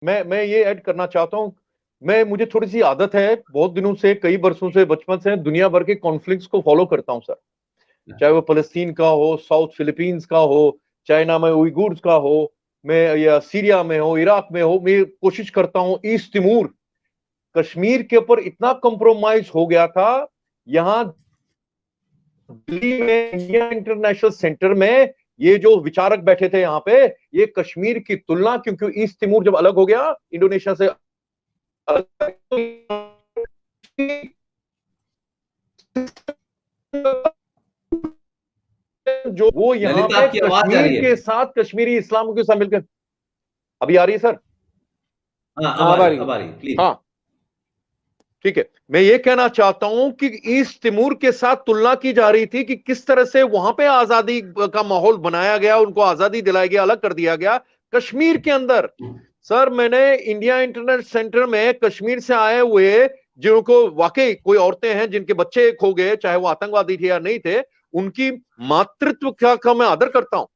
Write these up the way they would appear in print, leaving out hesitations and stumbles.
मैं ये ऐड करना चाहता हूँ। मुझे थोड़ी सी आदत है, बहुत दिनों से, कई वर्षों से, बचपन से दुनिया भर के कॉन्फ्लिक्ट्स को फॉलो करता हूँ सर। चाहे वो फलस्तीन का हो, साउथ फिलीपींस का हो, चाइना में उइगुर्स का हो, मैं या सीरिया में हो, इराक में हो, मैं कोशिश करता हूँ। ईस्ट तिमूर, कश्मीर के ऊपर इतना कंप्रोमाइज हो गया था। यहाँ दिल्ली में इंडिया इंटरनेशनल सेंटर में ये जो विचारक बैठे थे यहाँ पे, ये कश्मीर की तुलना, क्योंकि ईस्ट तिमूर जब अलग हो गया इंडोनेशिया से अलग, जो वो यहाँ ललित, पे आपकी आवाज आ कश्मीर रही है। के साथ कश्मीरी इस्लाम के साथ मिलकर। अभी आ रही है सर? हाँ, हाँ, अब आ रही है। अब आ रही, प्लीज। हाँ, ठीक है। मैं ये कहना चाहता हूं कि ईस्ट तिमूर के साथ तुलना की जा रही थी कि किस तरह से वहां पे आजादी का माहौल बनाया गया, उनको आजादी दिलाई गई, अलग कर दिया गया। कश्मीर के अंदर सर, मैंने इंडिया इंटरनेट सेंटर में कश्मीर से आए हुए, जिनको वाकई कोई औरतें हैं जिनके बच्चे खो गए, चाहे वो आतंकवादी थे या नहीं थे, उनकी मातृत्व का मैं आदर करता हूं।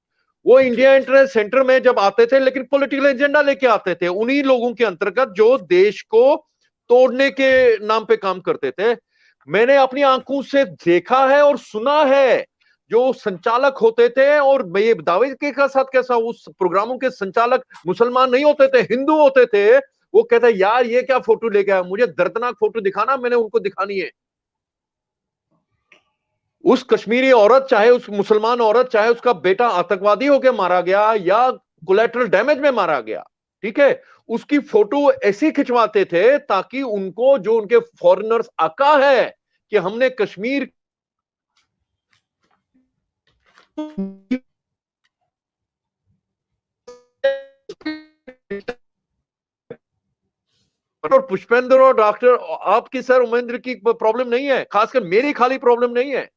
वो इंडिया इंटरनेट सेंटर में जब आते थे, लेकिन पॉलिटिकल एजेंडा लेके आते थे, उन्हीं लोगों के अंतर्गत जो देश को तोड़ने के नाम पे काम करते थे। मैंने अपनी आंखों से देखा है और सुना है, जो संचालक होते थे, और ये दावे के साथ कैसा, उस प्रोग्रामों के संचालक मुसलमान नहीं होते थे, हिंदू होते थे। वो कहते यार ये क्या फोटो लेके आया, मुझे दर्दनाक फोटो दिखाना, मैंने उनको दिखानी है। उस कश्मीरी औरत, चाहे उस मुसलमान औरत, चाहे उसका बेटा आतंकवादी होकर मारा गया या कोलेटरल डैमेज में मारा गया, ठीक है, उसकी फोटो ऐसी खिंचवाते थे ताकि उनको, जो उनके फॉरेनर्स आका है कि हमने कश्मीर और पुष्पेंद्र और डॉक्टर आपकी सर उमेंद्र की प्रॉब्लम नहीं है, खासकर मेरी खाली प्रॉब्लम नहीं है।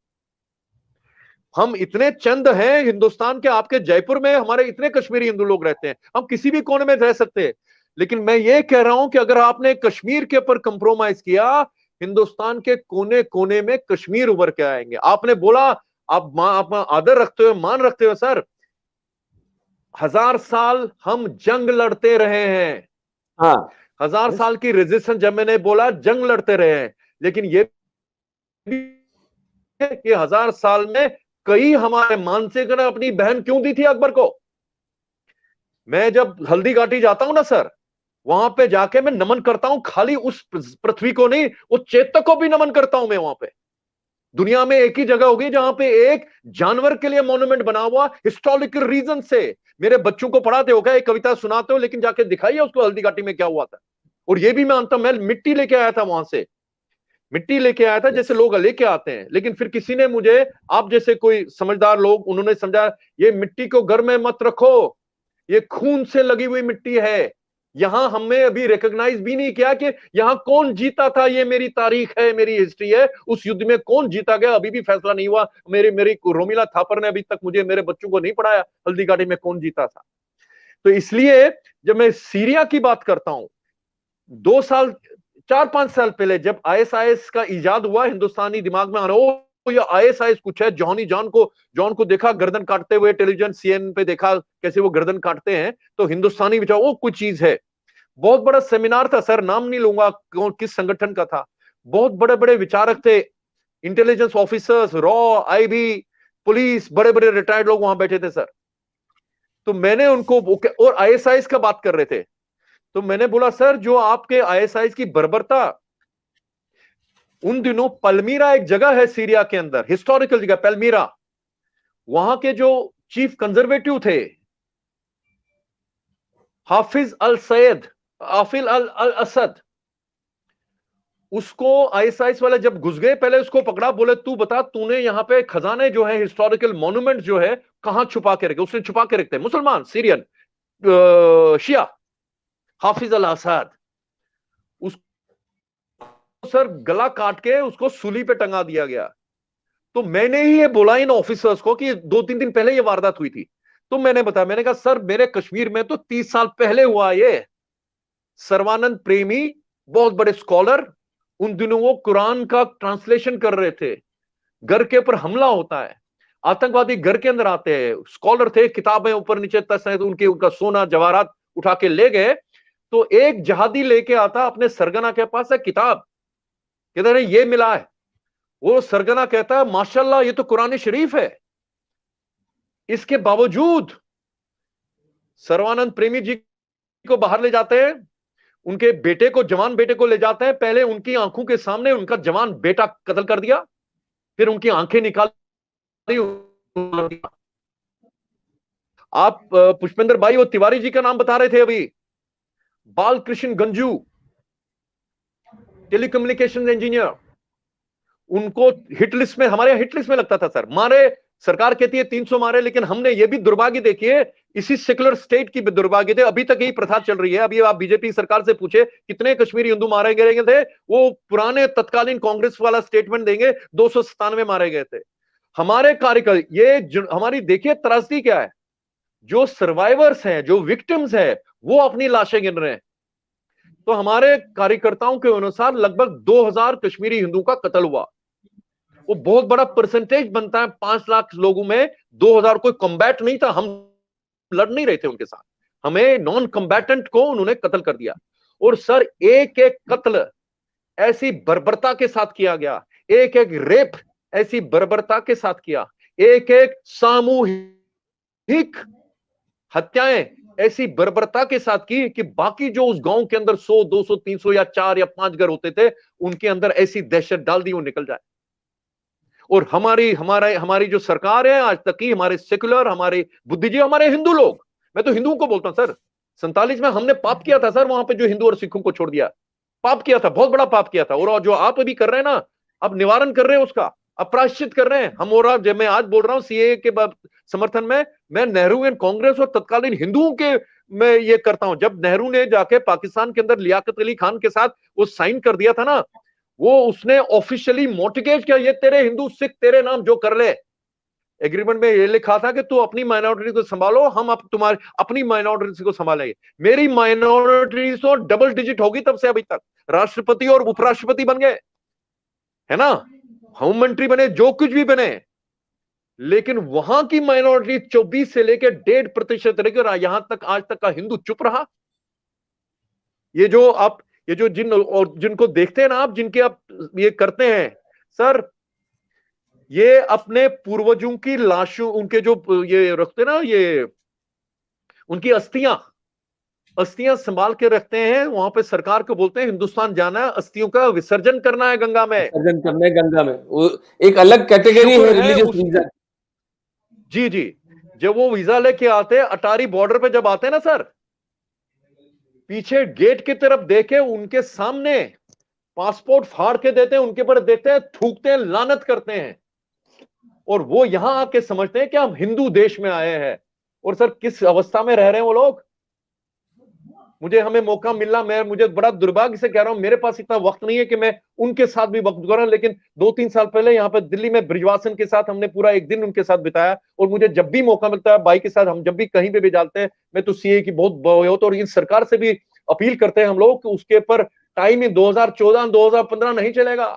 हम इतने चंद हैं हिंदुस्तान के, आपके जयपुर में हमारे इतने कश्मीरी हिंदू लोग रहते हैं, हम किसी भी कोने में रह सकते हैं। लेकिन मैं ये कह रहा हूं कि अगर आपने कश्मीर के ऊपर कंप्रोमाइज किया, हिंदुस्तान के कोने कोने में कश्मीर उभर के आएंगे। आपने बोला, आप आदर रखते हुए, मान रखते हुए सर, 1000 साल हम जंग लड़ते रहे हैं। हाँ, 1000 साल की रेजिस्टेंस, जब मैंने बोला जंग लड़ते रहे हैं, लेकिन ये भी है कि 1000 साल में कई हमारे मानसिक ने अपनी बहन क्यों दी थी अकबर को। मैं जब हल्दी घाटी जाता हूं ना सर, वहां पे जाके मैं नमन करता हूं, खाली उस पृथ्वी को नहीं, वो चेतक को भी नमन करता हूं मैं। वहां पे दुनिया में एक ही जगह होगी जहां पे एक जानवर के लिए मॉन्यूमेंट बना हुआ, हिस्टोरिकल रीजन से। मेरे बच्चों को पढ़ाते हो क्या, एक कविता सुनाते हो, लेकिन जाके दिखाइए उसको हल्दी घाटी में क्या हुआ था। और ये भी मानता हूं, मैं मिट्टी लेके आया था वहां से, मिट्टी लेके आया था, जैसे यस। लोग लेके आते हैं। लेकिन फिर किसी ने मुझे, आप जैसे कोई समझदार लोग, उन्होंने समझा, ये मिट्टी को घर में मत रखो, ये खून से लगी हुई मिट्टी है। यहां हमने अभी रिकॉग्नाइज भी नहीं किया कि यहां कौन जीता था। ये मेरी तारीख है, मेरी हिस्ट्री है, उस युद्ध में कौन जीता गया अभी भी फैसला नहीं हुआ। मेरी मेरी रोमिला थापर ने अभी तक मुझे, मेरे बच्चों को नहीं पढ़ाया हल्दी घाटी में कौन जीता था। तो इसलिए जब मैं सीरिया की बात करता हूं, 2 साल, 4-5 साल पहले जब आईएसआईएस का इजाद हुआ, हिंदुस्तानी दिमाग में आ रहा हो या आईएसआईएस कुछ है, जॉन को देखा गर्दन काटते हुए, टेलीविजन सीएन पे देखा कैसे वो गर्दन काटते हैं, तो हिंदुस्तानी विचार वो कुछ चीज है। बहुत बड़ा सेमिनार था सर, नाम नहीं लूंगा कौन किस संगठन का था। बहुत बड़े बड़े विचारक थे, intelligence officers, raw, IB, police, बड़े बड़े रिटायर्ड लोग वहां बैठे थे सर। तो मैंने उनको, और आईएसआईएस का बात कर रहे थे, तो मैंने बोला सर, जो आपके आईएसआईएस की बर्बरता, उन दिनों पलमीरा एक जगह है सीरिया के अंदर, हिस्टोरिकल जगह पलमीरा, वहां के जो चीफ कंजर्वेटिव थे, हाफिज अल सैयद, हाफिज अल अल असद, उसको आईएसआईएस वाले जब घुस गए, पहले उसको पकड़ा, बोले तू बता, तूने यहाँ पे खजाने जो है, हिस्टोरिकल मॉन्यूमेंट जो है, कहां छुपा के रखे। उसने छुपा के रखते, मुसलमान सीरियन शिया, हाफिज अल असद, सर गला काट के उसको सूली पे टंगा दिया गया। तो मैंने ही ये बोला इन ऑफिसर्स को कि 2-3 दिन पहले ये वारदात हुई थी। तो मैंने बताया, मैंने कहा सर, मेरे कश्मीर में तो 30 साल पहले हुआ ये। सर्वानंद प्रेमी, बहुत बड़े स्कॉलर, उन दिनों वो कुरान का ट्रांसलेशन कर रहे थे, घर के ऊपर हमला होता है, आतंकवादी घर के अंदर आते हैं, स्कॉलर थे, किताबें ऊपर नीचे तस है, तो उनका सोना जवाहरात उठा के ले गए। तो एक जहादी लेके आता अपने सरगना के पास है किताब, कहते हैं ये मिला है। वो सरगना कहता है माशाल्लाह ये तो कुरान शरीफ है। इसके बावजूद सर्वानंद प्रेमी जी को बाहर ले जाते हैं, उनके बेटे को, जवान बेटे को ले जाते हैं, पहले उनकी आंखों के सामने उनका जवान बेटा कत्ल कर दिया, फिर उनकी आंखें निकाली। आप पुष्पेंद्र भाई वो तिवारी जी का नाम बता रहे थे अभी, बालकृष्ण गंजू, टेलीकम्युनिकेशन इंजीनियर, उनको हिट लिस्ट में, हमारे हिट लिस्ट में लगता था सर। मारे, सरकार कहती है 300 मारे, लेकिन हमने ये भी दुर्भाग्य देखिए, इसी सेक्युलर स्टेट की दुर्भाग्य थे, अभी तक यही प्रथा चल रही है। अभी आप बीजेपी सरकार से पूछे कितने कश्मीरी हिंदू मारे गए थे, वो पुराने तत्कालीन कांग्रेस वाला स्टेटमेंट देंगे, 297 मारे गए थे। हमारे कार्यकर्ता, ये हमारी देखिए त्रासदी क्या है, जो सर्वाइवर्स हैं, जो विक्टिम्स हैं, वो अपनी लाशें गिन रहे हैं। तो हमारे कार्यकर्ताओं के अनुसार लगभग 2000 कश्मीरी हिंदुओं का कत्ल हुआ। वो बहुत बड़ा परसेंटेज बनता है, 5 लाख लोगों में 2000 कोई कॉम्बैट नहीं था, हम लड़ नहीं रहे थे उनके साथ, हमें नॉन कॉम्बैटेंट को उन्होंने कत्ल कर दिया। और सर एक एक कत्ल ऐसी बर्बरता के साथ किया गया, एक एक रेप ऐसी बर्बरता के साथ किया, एक एक सामूहिक हत्याएं ऐसी बर्बरता के साथ की कि बाकी जो उस गांव के अंदर 100, 200, 300 या 4 या 5 घर होते थे, उनके अंदर ऐसी दहशत डाल दी वो निकल जाए। और हमारी जो सरकार है आज तक की, हमारे सेकुलर, हमारे बुद्धिजीवी, हमारे हिंदू लोग, मैं तो हिंदुओं को बोलता हूं सर, 47 में हमने पाप किया था सर, वहां पे जो हिंदू और सिखों को छोड़ दिया, पाप किया था, बहुत बड़ा पाप किया था। और जो आप अभी कर रहे हैं ना, अब निवारण कर रहे हैं उसका, अब प्रायश्चित कर रहे हैं हम। और जब मैं आज बोल रहा हूं सीए के समर्थन में, मैं नेहरू एंड कांग्रेस और तत्कालीन हिंदुओं के मैं ये करता हूं। जब नेहरू ने जाके पाकिस्तान के अंदर लियाकत अली खान के साथ वो साइन कर दिया था ना, वो उसने ऑफिशियली मोर्टिगेज किया, ये तेरे हिंदू सिख तेरे नाम जो कर ले। एग्रीमेंट में ये लिखा था कि तू अपनी माइनॉरिटी को संभालो, हम अब तुम्हारी अपनी माइनॉरिटी को संभालेंगे। मेरी माइनॉरिटी तो डबल डिजिट होगी तब से अभी तक, राष्ट्रपति और उपराष्ट्रपति बन गए, है ना, होम मंत्री बने, जो कुछ भी बने, लेकिन वहां की माइनॉरिटी 24 से लेकर 1.5% रह गई, यहां तक आज तक का हिंदू चुप रहा। ये जो आप, ये जो जिनको देखते हैं ना आप, जिनके आप ये करते हैं सर, ये अपने पूर्वजों की लाशों, उनके जो ये रखते ना, ये उनकी अस्थियां संभाल के रखते हैं, वहां पे सरकार को बोलते हैं हिंदुस्तान जाना है, अस्थियों का विसर्जन करना है गंगा में, विसर्जन करना है गंगा में। वो एक अलग कैटेगरी है रिलीजियस वीजा। जी जी, जब वो वीजा लेके आते हैं, अटारी बॉर्डर पे जब आते हैं ना सर, पीछे गेट की तरफ देखे, उनके सामने पासपोर्ट फाड़ के देते हैं, उनके ऊपर देते हैं, थूकते हैं, लानत करते हैं। और वो यहां आके समझते हैं कि हम हिंदू देश में आए हैं। और सर किस अवस्था में रह रहे हैं वो लोग, हमें मौका मिलना, मुझे बड़ा दुर्भाग्य से कह रहा हूं, मेरे पास इतना वक्त नहीं है कि मैं उनके साथ भी वक्त गुजारूं, लेकिन 2-3 साल पहले यहाँ पे दिल्ली में ब्रिजवासन के साथ हमने पूरा एक दिन उनके साथ बिताया। और मुझे जब भी मौका मिलता है भाई के साथ, हम जब भी कहीं पे भी जाते हैं, मैं तो सीए की बहुत और इस सरकार से भी अपील करते हैं हम लोग कि उसके ऊपर टाइम ही 2014 2015 नहीं चलेगा।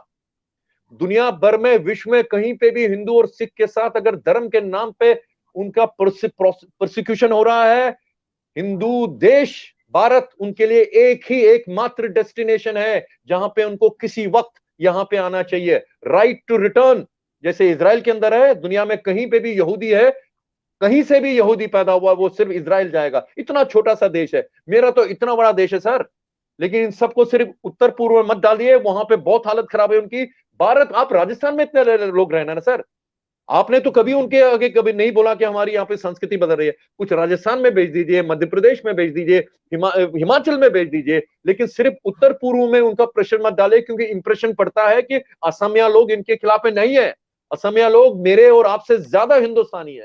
दुनिया भर में, विश्व में कहीं पे भी हिंदू और सिख के साथ अगर धर्म के नाम पे उनका प्रोसिक्यूशन हो रहा है, हिंदू देश भारत उनके लिए एकमात्र डेस्टिनेशन है जहां पे उनको किसी वक्त यहां पे आना चाहिए। राइट टू रिटर्न, जैसे इजराइल के अंदर है, दुनिया में कहीं पे भी यहूदी है, कहीं से भी यहूदी पैदा हुआ, वो सिर्फ इजराइल जाएगा। इतना छोटा सा देश है, मेरा तो इतना बड़ा देश है सर, लेकिन इन सबको सिर्फ उत्तर पूर्व में मत डालिए, वहां पे बहुत हालत खराब है उनकी। भारत, आप राजस्थान में इतने लोग रहना ना सर, आपने तो कभी उनके आगे कभी नहीं बोला कि हमारी यहाँ पे संस्कृति बदल रही है। कुछ राजस्थान में भेज दीजिए, मध्य प्रदेश में भेज दीजिए, हिमाचल में भेज दीजिए, लेकिन सिर्फ उत्तर पूर्व में उनका प्रेशर मत डाले, क्योंकि इंप्रेशन पड़ता है कि असमिया लोग इनके खिलाफ नहीं है। असमिया लोग मेरे और आपसे ज्यादा हिंदुस्तानी है।